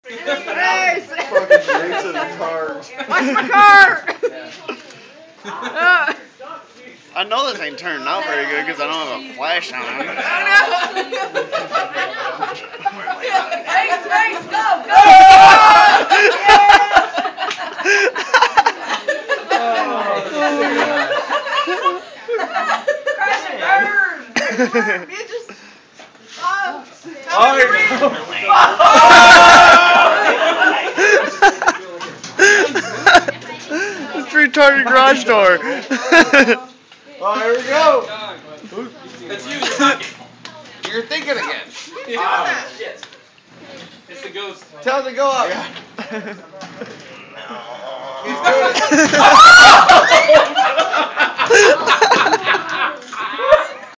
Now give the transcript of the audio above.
Hey, Fucking racing cars. watch my car! I know this ain't turning out very good because I don't have a flash on. Race, race, go, go! Crash and burn! Bitches! Oh, here we go. It's a retarded garage door. Oh, here we go. That's you, you're talking. You're thinking again. Shit. It's the ghost. Tell him to go up. He's doing it.